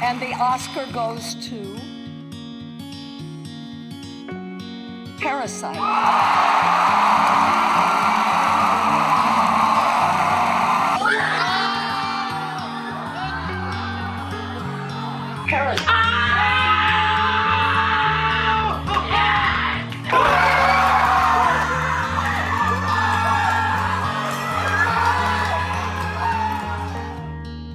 And the Oscar goes to Parasite. Parasite.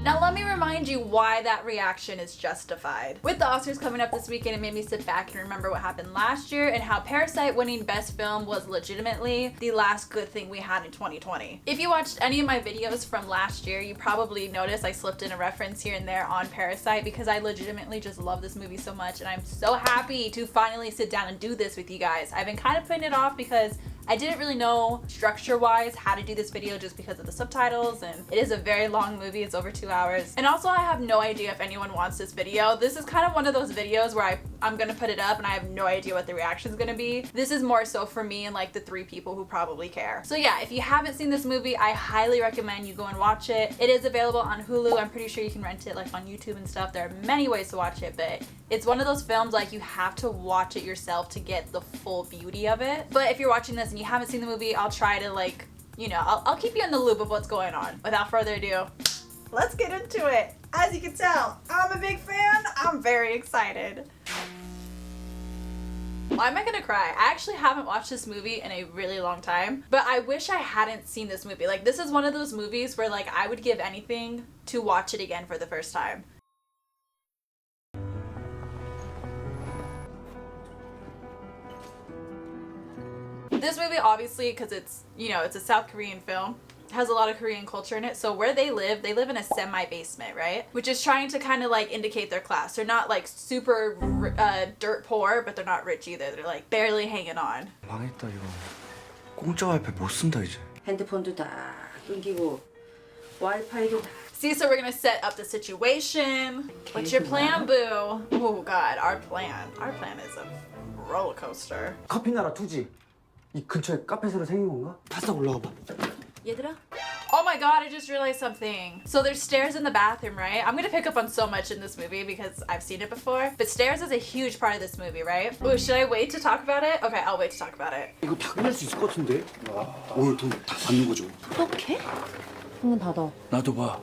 Now let me remind you why that reaction is justified. With the Oscars coming up this weekend, it made me sit back and remember what happened last year and how Parasite winning Best Film was legitimately the last good thing we had in 2020. If you watched any of my videos from last year, you probably noticed I slipped in a reference here and there on Parasite because I legitimately just love this movie so much, and I'm so happy to finally sit down and do this with you guys. I've been kind of putting it off because I didn't really know structure-wise how to do this video just because of the subtitles, and it is a very long movie. It's over 2 hours. And also I have no idea if anyone wants this video. This is kind of one of those videos where I'm gonna put it up and I have no idea what the reaction is gonna be. This is more so for me and like the 3 people who probably care. So yeah, if you haven't seen this movie, I highly recommend you go and watch it. It is available on Hulu. I'm pretty sure you can rent it like on YouTube and stuff. There are many ways to watch it, but it's one of those films like you have to watch it yourself to get the full beauty of it. But if you're watching this and you haven't seen the movie, I'll try to like, you know, I'll keep you in the loop of what's going on. Without further ado, let's get into it. As you can tell, I'm a big fan. I'm very excited. Why am I gonna cry? I actually haven't watched this movie in a really long time, but I wish I hadn't seen this movie. Like, this is one of those movies where like I would give anything to watch it again for the first time. This movie, obviously, because it's, you know, it's a South Korean film, has a lot of Korean culture in it. So where they live in a semi-basement, right? Which is trying to kind of like indicate their class. They're not like super dirt poor, but they're not rich either. They're like barely hanging on. 망했다 이거. 공짜 와이파이 못 쓴다 이제. 핸드폰도 다 끊기고 와이파이도 다. See, so we're gonna set up the situation. What's your plan, boo? Oh God, our plan is a roller coaster. 커피 나라 투지. 이 근처에 카페 새로 생긴 건가? 파스타 올라와 봐. 얘들아? Oh my God, I just realized something. So there's stairs in the bathroom, right? I'm gonna pick up on so much in this movie because I've seen it before. But stairs is a huge part of this movie, right? Ooh, should I wait to talk about it? Okay, I'll wait to talk about it. 이거 다 끝낼 수 있을 것 같은데. 오늘 돈 다 받는 거죠. 어떡해? 문 닫아. 나도 봐.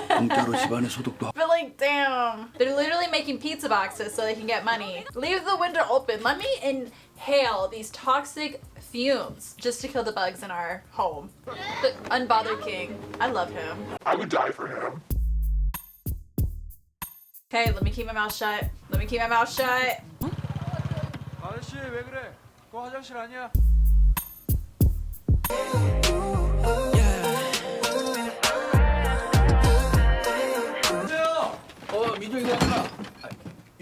공짜로 집안의 소득도. But like, damn. They're literally making pizza boxes so they can get money. Leave the window open. Let me inhale these toxic fumes just to kill the bugs in our home. The unbothered king. I love him. I would die for him. Okay, let me keep my mouth shut. Let me keep my mouth shut. 아저씨 왜 그래? 그거 화장실 아니야?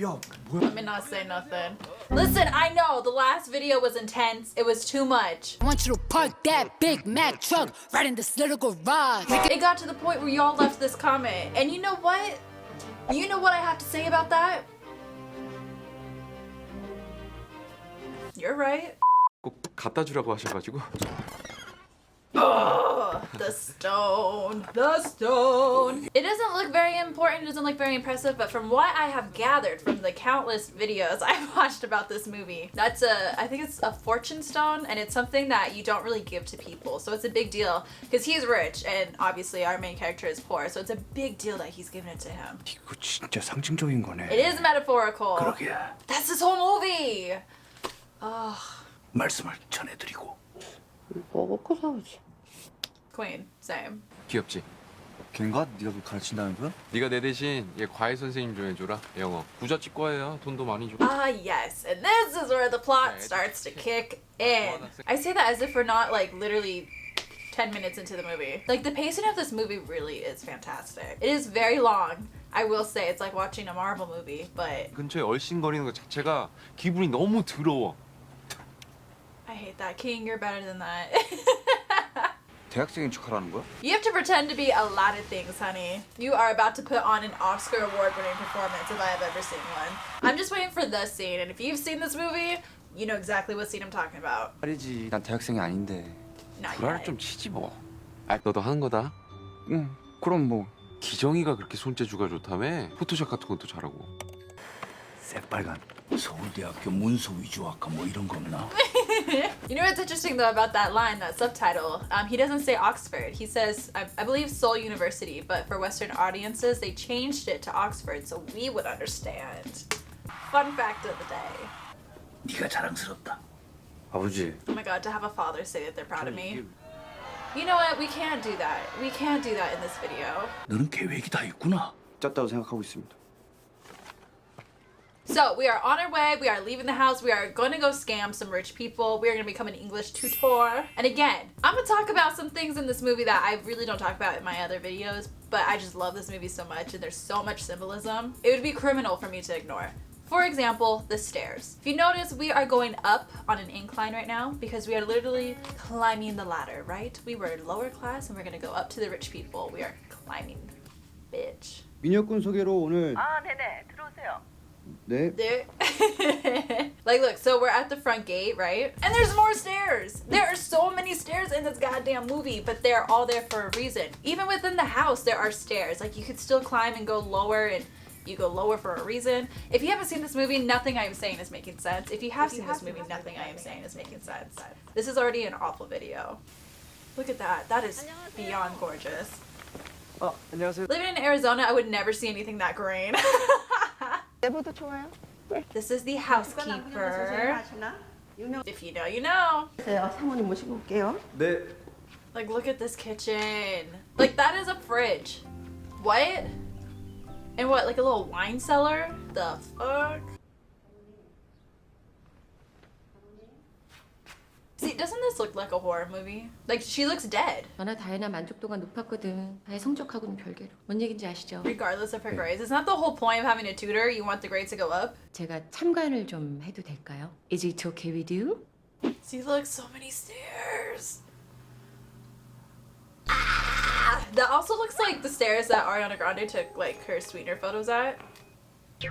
야, 뭐야? Let me not say nothing. Listen, I know the last video was intense. It was too much. I want you to park that Big Mac truck right in this little garage. It got to the point where y'all left this comment. And you know what? You know what I have to say about that? You're right. 꼭 갖다 주라고 하셔가지고. Oh, the stone. The stone. It doesn't look very important, it doesn't look very impressive, but from what I have gathered from the countless videos I've watched about this movie, I think it's a fortune stone, and it's something that you don't really give to people. So it's a big deal because he's rich and obviously our main character is poor. So it's a big deal that he's giving it to him. 이거 진짜 상징적인 거네. It is metaphorical. 그러게. That's this whole movie. Oh, 말씀을 전해드리고. 먹고 사오지. Queen, same. 귀엽지? 걔인가? 네가 그걸 가르친다는 거야? 네가 내 대신 얘 과외 선생님 좀 해줘라. 영어. 부잣집 과외야. 돈도 많이 줘. Ah, yes, and this is where the plot starts to kick in. I say that as if we're not like literally 10 minutes into the movie. Like, the pacing of this movie really is fantastic. It is very long. I will say it's like watching a Marvel movie, but 근처에 얼씬거리는 것 자체가 기분이 너무 더러워. I hate that. King, you're better than that. 대학생인 척하라는 거야? You have to pretend to be a lot of things, honey. You are about to put on an Oscar award-winning performance if I have ever seen one. I'm just waiting for the scene, and if you've seen this movie, you know exactly what scene I'm talking about. 말이지. 난 대학생이 아닌데. Not 불화를 yet. 좀 치지 뭐. 아, 너도 하는 거다. 응. 그럼 뭐 기정이가 그렇게 손재주가 좋다며? 포토샵 같은 것도 잘하고. 새빨간 서울대학교 문서 위주학과 뭐 이런 거 없나? You know what's interesting though about that line, that subtitle? He doesn't say Oxford. He says, I believe Seoul University, but for Western audiences, they changed it to Oxford so we would understand. Fun fact of the day. 네가 자랑스럽다. 아버지, Oh my god, to have a father say that they're proud of me. You know what? We can't do that. We can't do that in this video. 너는 계획이 다 있구나. 짰다고 생각하고 있습니다. So we are on our way. We are leaving the house. We are going to go scam some rich people. We are going to become an English tutor. And again, I'm going to talk about some things in this movie that I really don't talk about in my other videos, but I just love this movie so much and there's so much symbolism. It would be criminal for me to ignore. For example, the stairs. If you notice, we are going up on an incline right now because we are literally climbing the ladder, right? We were lower class and we're going to go up to the rich people. We are climbing. Bitch. 민혁군 소개로 오늘 네네 들어오세요. 네. Like, look, so we're at the front gate, right? And there's more stairs. There are so many stairs in this goddamn movie, but they're all there for a reason. Even within the house, there are stairs. Like, you could still climb and go lower, and you go lower for a reason. If you haven't seen this movie, nothing I am saying is making sense. If you have seen this movie, nothing I am saying is making sense. This is already an awful video. Look at that. That is beyond gorgeous. 안녕하세요. Living in Arizona, I would never see anything that green. 내부도 좋아요? This is the housekeeper. If you know, you know. 사모님 모시고 올게요. 네. Like, look at this kitchen. Like, that is a fridge. What? And what, like a little wine cellar? The fuck? See, doesn't this look like a horror movie? Like, she looks dead. 너나 다혜나 만족도가 높았거든. 다혜 성적하고는 별개로. 뭔 얘긴지 아시죠? Regardless of her grades. It's not the whole point of having a tutor. You want the grades to go up. 제가 참관을 좀 해도 될까요? Is it okay with you? See, look, so many stairs. Ah! That also looks like the stairs that Ariana Grande took, like, her sweetener photos at. Do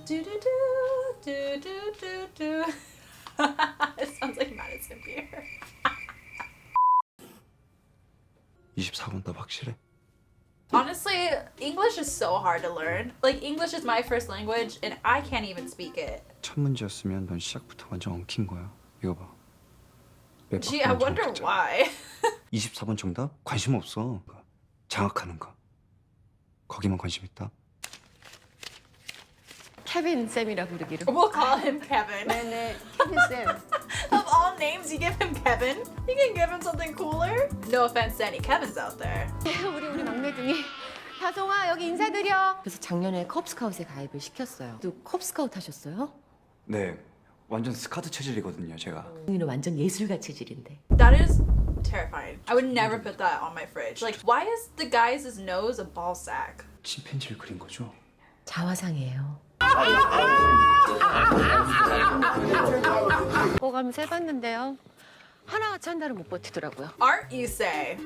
do do do do do do. It sounds like Madison Beer. 24번 답 확실해? Honestly, English is so hard to learn. Like, English is my first language, and I can't even speak it. 첫 문제였으면 넌 시작부터 완전 엉킨 거야. 이거 봐. 몇 Gee, I 바퀴만 wonder 정확했잖아. why. 24번 정답? 관심 없어. 장악하는 거. 거기만 관심 있다. 케빈 쌤이라 부르기로. We'll call him Kevin. 네네 케빈 쌤. Of all names, you give him Kevin? You can give him something cooler? No offense to any Kevins out there. 우리 막내둥이. 다송아 여기 인사드려. 그래서 작년에 컵스카웃에 가입을 시켰어요. 또 컵스카웃 하셨어요? 네. 완전 스카우트 체질이거든요, 제가. 우리는 완전 예술가 체질인데. That is terrifying. I would never put that on my fridge. Like, why is the guy's nose a ball sack? 침팬지를 그린 거죠? 자화상이에요. 먹어가면서 해봤는데요. 하나같이 한 달은 못 버티더라고요. Art, you say?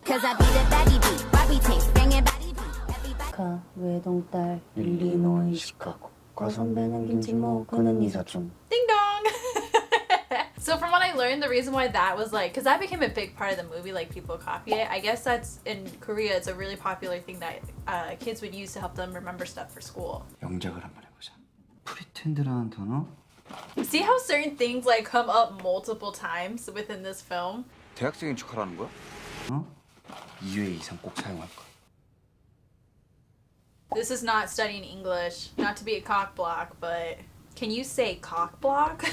Cause I be the baddie beat, Bobby taste, banging body beat. 가 외동딸 일리노이 시카고 과선배는 김치모 그는 이사촌. Ding dong! So from what I learned, the reason why that was like, because that became a big part of the movie, like people copy it. I guess that's in Korea, it's a really popular thing that kids would use to help them remember stuff for school. 영작을 한번 해보자. 프리텐드라는 단어? See how certain things like come up multiple times within this film? 대학생인 척하라는 거야? 어? 2회 이상 꼭 사용할 거야. This is not studying English, not to be a cock block, but can you say cock block?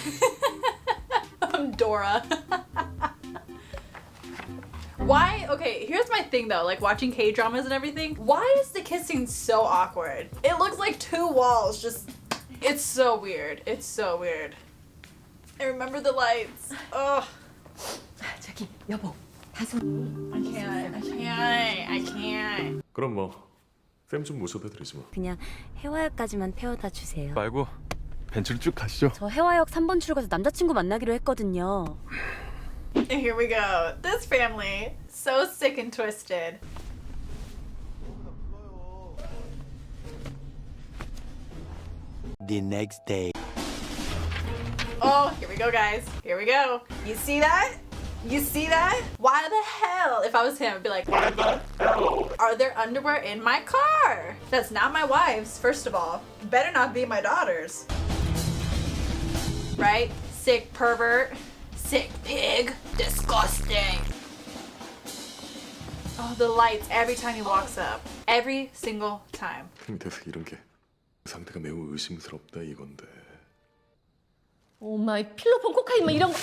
I'm Dora. Why? Okay, here's my thing though, like watching K-dramas and everything. Why is the kissing so awkward? It looks like two walls just... It's so weird. It's so weird. I remember the lights. Ugh. 저기 여보 다솜. I can't. 그럼 뭐 쌤 좀 모셔다 드리지 뭐. 그냥 해화역까지만 태워다 주세요. 말고 벤츠로 쭉 가시죠. 저 해화역 3번 출구에서 남자친구 만나기로 했거든요. And here we go. This family, so sick and twisted. The next day. Oh, here we go, guys. Here we go. You see that? You see that? Why the hell? If I was him, I'd be like, why the hell are there underwear in my car? That's not my wife's, first of all. Better not be my daughter's. Right? Sick pervert. Sick pig. Disgusting. Oh, the lights every time he walks up. Every single time. 밑에서 이런 게 상태가 매우 의심스럽다 이건데. 오 마이 필로폰 코카인 막 이런 거.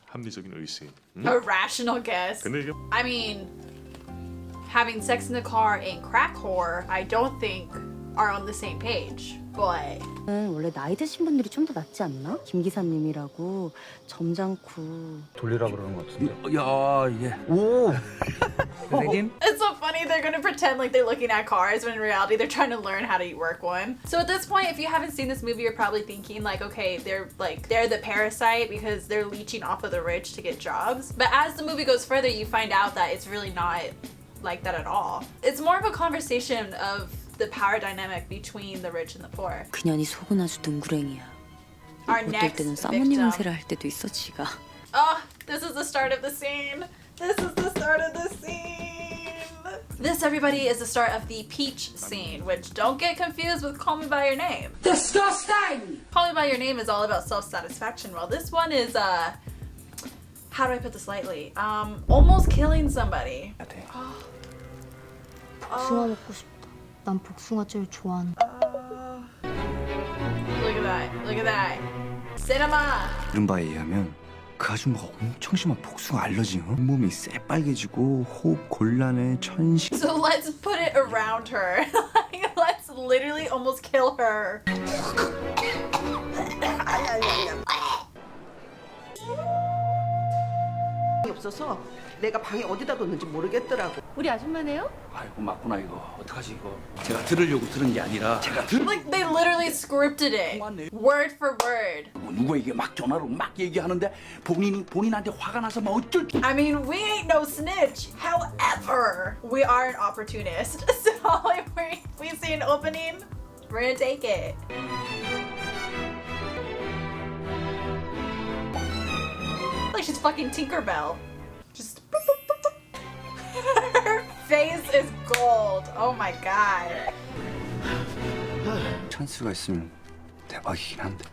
합리적인 의심. A rational guess. 근데 이게 I mean, having sex in the car and crack whore, I don't think are on the same page. But 원래 나이 드신 분들이 좀 더 낫지 않나? 김 기사님이라고 점잖고 돌리라 그러는 것 같은데. 야, 예. 오. 선생님? it's so funny they're gonna pretend like they're looking at cars when in reality they're trying to learn how to work one. So at this point, if you haven't seen this movie, you're probably thinking like, okay, they're the parasite because they're leeching off of the rich to get jobs. But as the movie goes further, you find out that it's really not like that at all. It's more of a conversation of the power dynamic between the rich and the poor. 그년이 속은 아주 능구랭이야. Our 못될 next 때는 사모님 victim. 행세를 할 때도 있어 지가. Oh, this is the start of the scene. This is the start of the scene. This, everybody, is the start of the peach scene, which don't get confused with Call Me By Your Name. Disgusting! Call Me By Your Name is all about self-satisfaction, while this one is, how do I put this lightly? Almost killing somebody. 복숭아 먹고 싶다. 난 복숭아 제일 좋아하는. Look at that. Look at that. Cinema. 들은 바에 의하면 그 아줌마가 엄청 심한 복숭아 알러지. 몸이 새빨개지고 호흡 곤란해 천식. So let's put it around her. Like, let's literally almost kill her. 없어서 내가 방에 어디다 뒀는지 모르겠더라고. 우리 아줌마네요? 아이고 맞구나 이거. 어떡하지 이거. 제가 들으려고 들은 게 아니라 제가 Like they literally scripted it, word for word. 누구에게 막 전화로 막 얘기하는데 본인한테 화가 나서 막 어쩔 줄. I mean, we ain't no snitch. However, we are an opportunist. So if we see an opening, we're gonna take it. Like she's fucking Tinkerbell. Just boop, boop, boop, boop. Her face is gold. Oh my god. 찬스가 있으면 대박이긴 한데.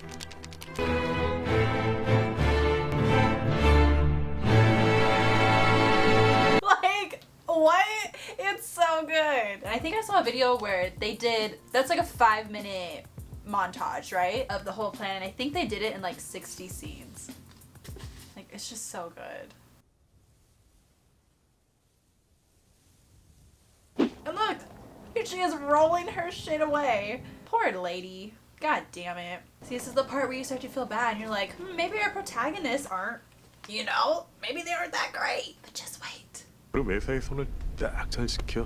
Like, what? It's so good. I think I saw a video where they did, that's like a 5-minute montage, right? Of the whole plan. I think they did it in like 60 scenes. Like, it's just so good. And look, here she is rolling her shit away. Poor lady. God damn it. See, this is the part where you start to feel bad and you're like, maybe our protagonists aren't, you know, maybe they aren't that great. But just wait. 그리고 매사에 손을 딱 잘 지켜.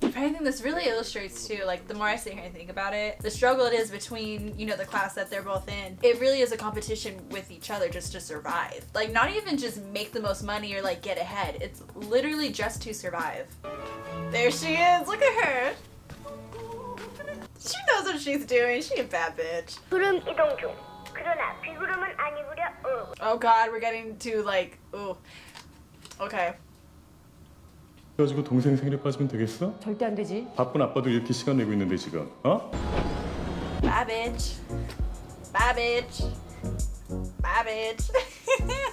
But I think this really illustrates too, like the more I sit here and think about it, the struggle it is between, you know, the class that they're both in. It really is a competition with each other just to survive. Like not even just make the most money or like get ahead. It's literally just to survive. There she is, look at her. She knows what she's doing, she a bad bitch. 구름 이동 중. 그러나 비구름은 아니구려. Oh god, we're getting to like, ooh. Okay. 가지고 동생 생일에 빠지면 되겠어? 절대 안 되지. 바쁜 아빠도 이렇게 시간 내고 있는데 지금, 어? Bye bitch. Bye bitch. Bye bitch.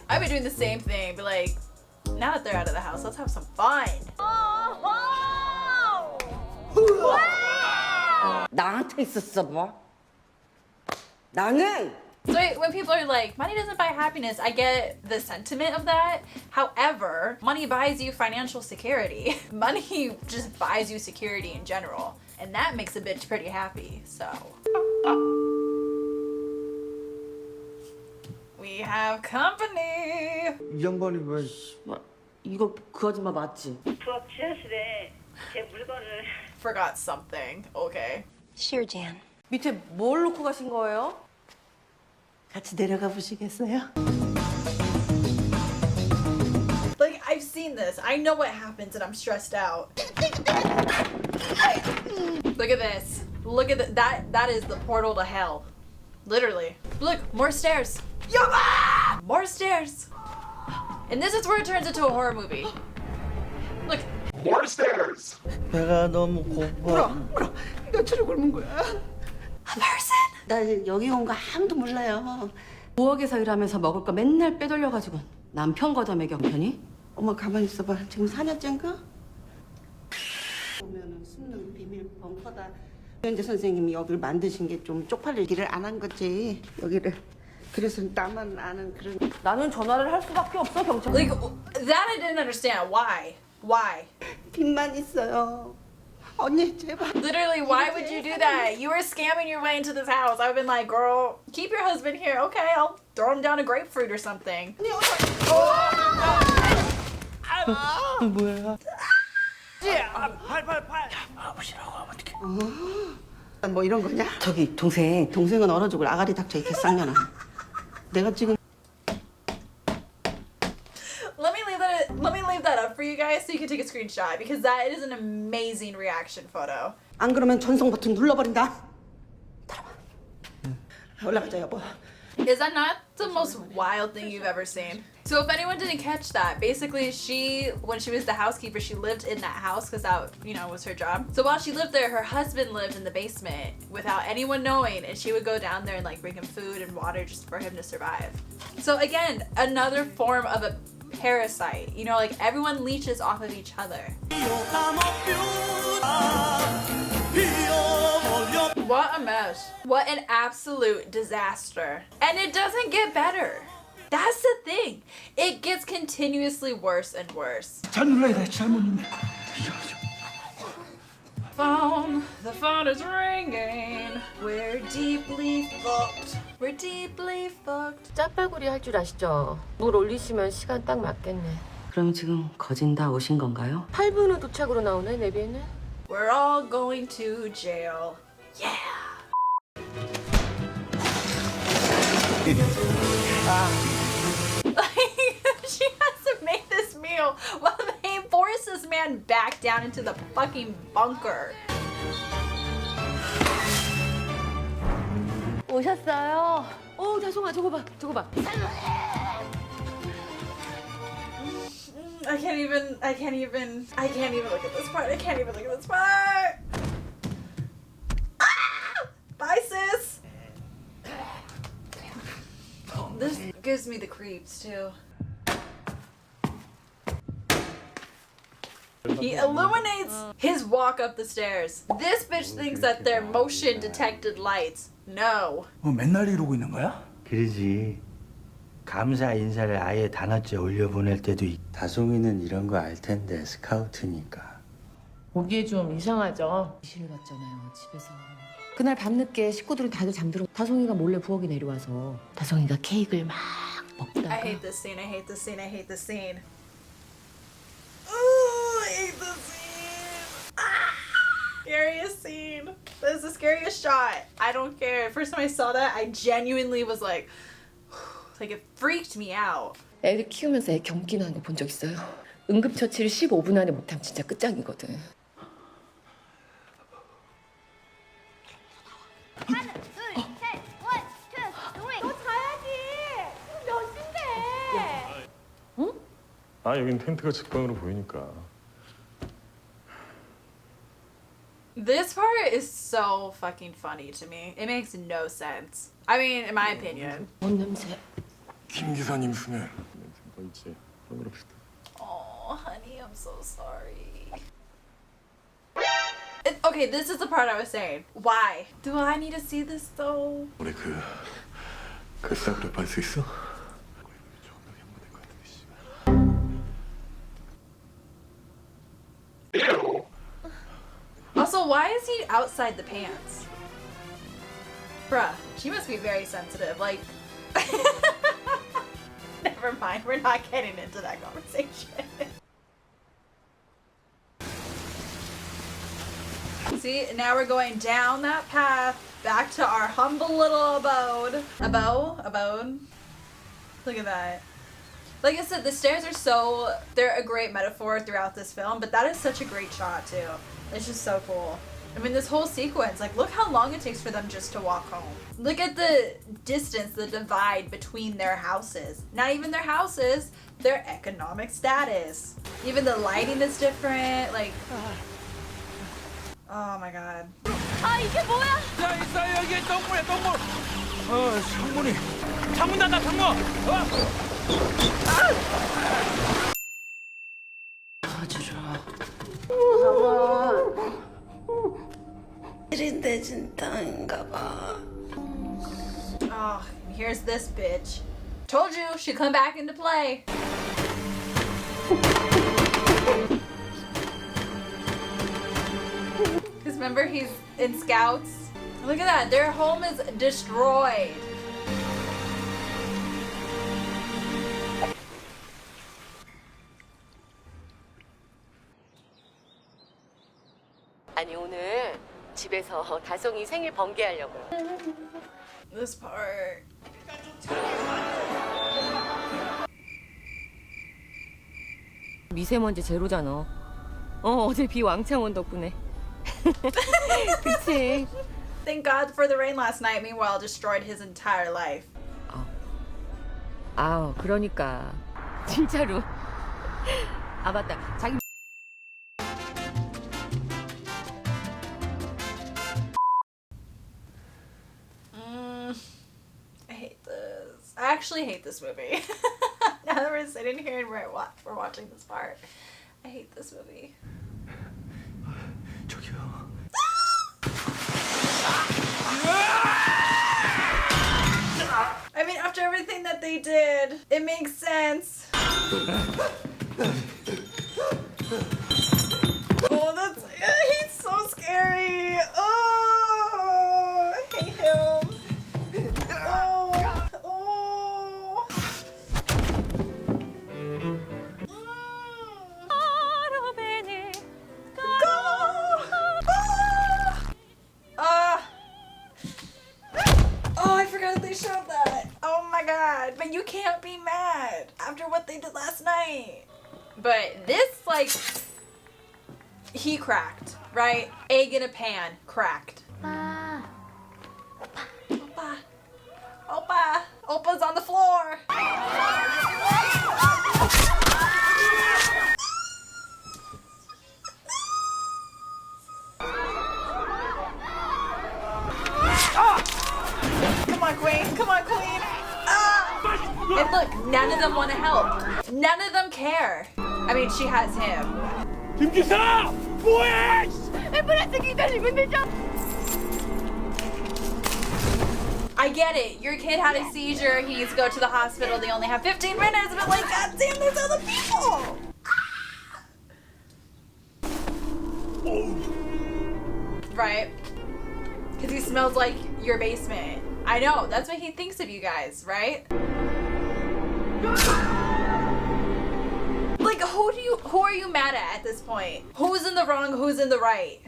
I've been doing the same thing, but like, now that they're out of the house, let's have some fun. 나한테 있었어 뭐? 나는 So when people are like, money doesn't buy happiness, I get the sentiment of that. However, money buys you financial security. Money just buys you security in general. And that makes a bitch pretty happy, so. We have company. 이 양반이 왜? 이거 그 아줌마 맞지? 부엌 지하실에 제 물건을. Forgot something. Okay. Sure, Jan. 밑에 뭘 놓고 가신 거예요? 같이 내려가 보시겠어요? Like, I've seen this. I know what happens and I'm stressed out. Look at this. Look at that is the portal to hell. Literally. Look, more stairs. Yama! More stairs. And this is where it turns into a horror movie. Look. 배가 너무 고파. 울어. 며칠을 굶은 거야. A person? 나 여기 온 거 아무도 몰라요. 부엌에서 일하면서 먹을 거 맨날 빼돌려가지고 남편 걷어먹여 형편이? 엄마 가만히 있어봐. 지금 4년째인가? 보면은 숨는 비밀 벙커다. 현재 선생님이 여기를 만드신 게 좀 쪽팔릴 일을 안 한 거지. 여기를. 그래서 나만 아는 그런. 나는 전화를 할 수밖에 없어 경찰. Like, that I didn't understand. Why? Why? 빚만 있어요. 언니 제발. Literally, why would you do that? You were scamming your way into this house. I would have been like, girl, keep your husband here. Okay, I'll throw him down a grapefruit or something. 뭐야? 뭐 이런 거냐? 저기 동생은 얼어 죽을 아가리 닥쳐 이 개쌍년아. 내가 지금 Let me leave that up for you guys so you can take a screenshot because that is an amazing reaction photo. 안 그러면 전송 버튼 눌러버린다. 들어봐. 올라가자 여보. Is that not the most wild thing you've ever seen? So if anyone didn't catch that, basically when she was the housekeeper, she lived in that house because that, was her job. So while she lived there, her husband lived in the basement without anyone knowing, and she would go down there and like bring him food and water just for him to survive. So again, another form of a parasite. Like everyone leeches off of each other. What a mess. What an absolute disaster. And it doesn't get better. That's the thing. It gets continuously worse and worse. 잘 눌러야 돼. 잘못 눌러. The phone is ringing. We're deeply fucked. We're deeply fucked. 짜파구리 할 줄 아시죠? 물 올리시면 시간 딱 맞겠네. 그럼 지금 거진 다 오신 건가요? 8분 후 도착으로 나오네 내비에는. We're all going to jail. Yeah. She has to make this meal while they force this man back down into the fucking bunker. 오셨어요? 다송아 저거 봐. I can't even look at this part. I can't even look at this part. Ah! Bye, sis. This gives me the creeps too. He illuminates his walk up the stairs. This bitch thinks that they're motion detected lights. No. 맨날 이러고 있는 거야? 그러지. 감사 인사를 아예 단어째 올려보낼 때도 다송이는 이런 거 알 텐데 스카우트니까. 보기에 좀 이상하죠? 이실 갔잖아요 집에서. 그날 밤늦게 식구들은 다들 잠들어. 다송이가 몰래 부엌에 내려와서 다송이가 케이크를 막 먹다가. I hate this scene. I hate this scene. I hate this scene. Ooh, I hate this scene. Ah, scariest scene. This is the scariest shot. I don't care. First time I saw that, I genuinely was like it freaked me out. 애들 키우면서 애 경기 나는 거 본 적 있어요? 응급처치를 15분 안에 못하면 진짜 끝장이거든. 하나, 둘, 셋, 원, 투, 쓰리. 너 자야지. 몇 시인데? 응? 여긴 텐트가 직방으로 보이니까. This part is so fucking funny to me. It makes no sense. I mean, in my opinion. 뭔 냄새? 김 기사님 순회. 뭐 있지? 그럽시다. Oh, honey, I'm so sorry. Okay, this is the part I was saying. Why? Do I need to see this though? 우리 그 싸구려 볼 수 있어? Also, why is he outside the pants? Bruh, she must be very sensitive. Like, never mind. We're not getting into that conversation. See, now we're going down that path back to our humble little abode. Abode? Look at that. Like I said, the stairs they're a great metaphor throughout this film, but that is such a great shot too. It's just so cool. I mean, this whole sequence, like, look how long it takes for them just to walk home. Look at the distance, the divide between their houses. Not even their houses, their economic status. Even the lighting is different, like, oh my god. 아, 이게 뭐야? 야, 있어 여기 똥물이야 똥물. 창문이. 창문 닫아 창문. 들이대진 땅인가 봐. Oh, here's this bitch. Told you, she'd come back into play. Because remember, he's in Scouts. Look at that, their home is destroyed. 아니 오늘 집에서 다송이 생일 번개하려고요. This part. 미세먼지 제로잖아. 어제 비 왕창 온 덕분에. 그치? Thank God for the rain last night, meanwhile destroyed his entire life. 그러니까 진짜로. 아 맞다. 자기 I hate this. I actually hate this movie. Now that we're sitting here and we're watching this part, I hate this movie. 저기요. I mean, after everything that they did, it makes sense. Oh, he's so scary. Oh, I hate him. Oh. Oh, I forgot that they showed that. Oh my god. But you can't be mad after what they did last night. But this, like, he cracked, right? Egg in a pan, cracked. Oppa. Oppa. Oppa's on the floor. Come on, queen. Come on, queen. And look, none of them want to help. None of them care. I mean, she has him. 김기사 뭐해? I get it. Your kid had a seizure. He needs to go to the hospital. They only have 15 minutes. But like, goddamn, there's other people. Right? Because he smells like your basement. I know. That's what he thinks of you guys, right? Like, who are you mad at this point? Who's in the wrong? Who's in the right?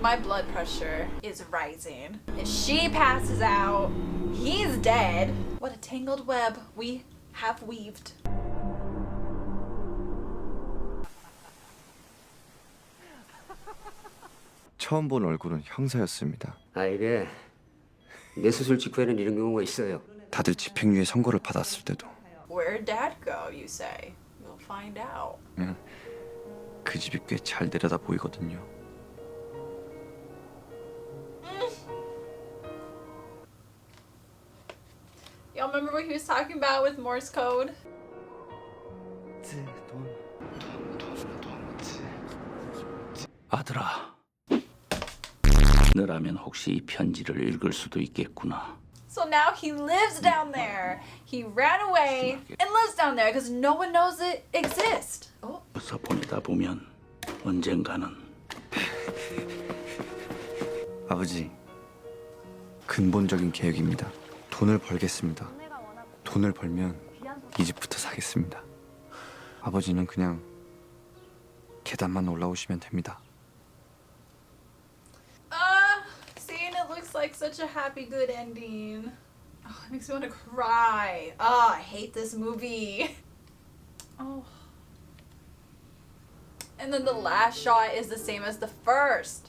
My blood pressure is rising. If she passes out, he's dead. What a tangled web we have weaved. 처음 본 얼굴은 형사였습니다. 이래. 내 수술 직후에는 이런 경우가 있어요. 다들 집행유예 선고를 받았을 때도 Where'd Dad go, you say? You'll find out. 그냥 그 집이 꽤 잘 내려다 보이거든요. Y'all remember what he was talking about with Morse code? 아들아, 너라면 혹시 이 편지를 읽을 수도 있겠구나. So now he lives down there. He ran away and lives down there because no one knows it exists. Oh. 그래서 보내다 보면 언젠가는 아버지, 근본적인 계획입니다. 돈을 벌겠습니다. 돈을 벌면 이 집부터 사겠습니다. 아버지는 그냥 계단만 올라오시면 됩니다. Seeing it looks like such a happy, good ending. Oh, it makes me want to cry. Oh, I hate this movie. Oh. And then the last shot is the same as the first.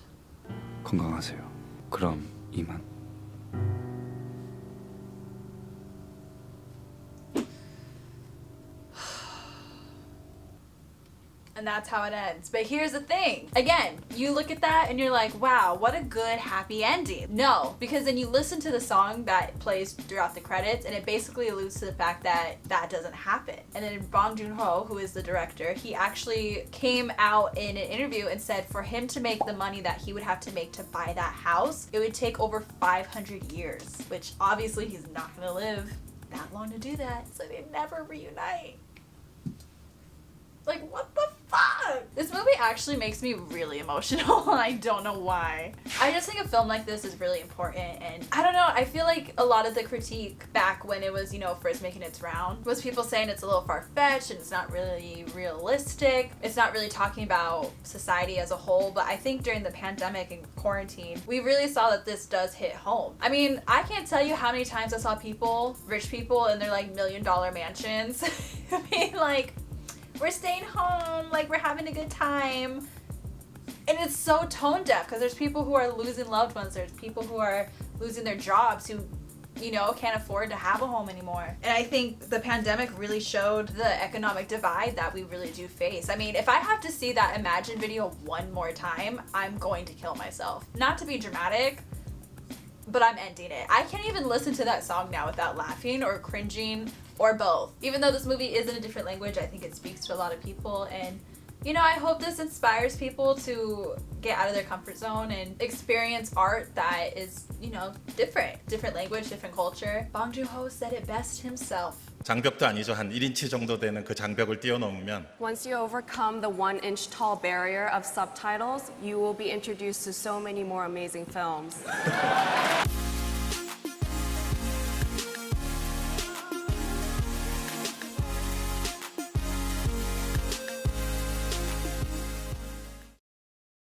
건강하세요. 그럼 이만. And that's how it ends. But here's the thing. Again, you look at that and you're like, wow, what a good happy ending. No, because then you listen to the song that plays throughout the credits and it basically alludes to the fact that that doesn't happen. And then Bong Joon-ho, who is the director, he actually came out in an interview and said for him to make the money that he would have to make to buy that house, it would take over 500 years, which obviously he's not gonna live that long to do that. So they never reunite. Like, what the fuck? This movie actually makes me really emotional. I don't know why. I just think a film like this is really important, and I don't know, I feel like a lot of the critique back when it was, you know, first making its round was people saying it's a little far-fetched and it's not really realistic. It's not really talking about society as a whole, but I think during the pandemic and quarantine, we really saw that this does hit home. I mean, I can't tell you how many times I saw people, rich people in their like $1 million mansions being like, we're staying home, like we're having a good time. And it's so tone deaf because there's people who are losing loved ones, there's people who are losing their jobs, who, you know, can't afford to have a home anymore. And I think the pandemic really showed the economic divide that we really do face. I mean, if I have to see that Imagine video one more time, I'm going to kill myself. Not to be dramatic, but I'm ending it. I can't even listen to that song now without laughing or cringing or both. Even though this movie is in a different language, I think it speaks to a lot of people, and you know, I hope this inspires people to get out of their comfort zone and experience art that is, you know, different language, different culture. Bong Joon-ho said it best himself. 장벽도 아니죠. 한 1인치 정도 되는 그 장벽을 뛰어넘으면 Once you overcome the 1-inch tall barrier of subtitles, you will be introduced to so many more amazing films.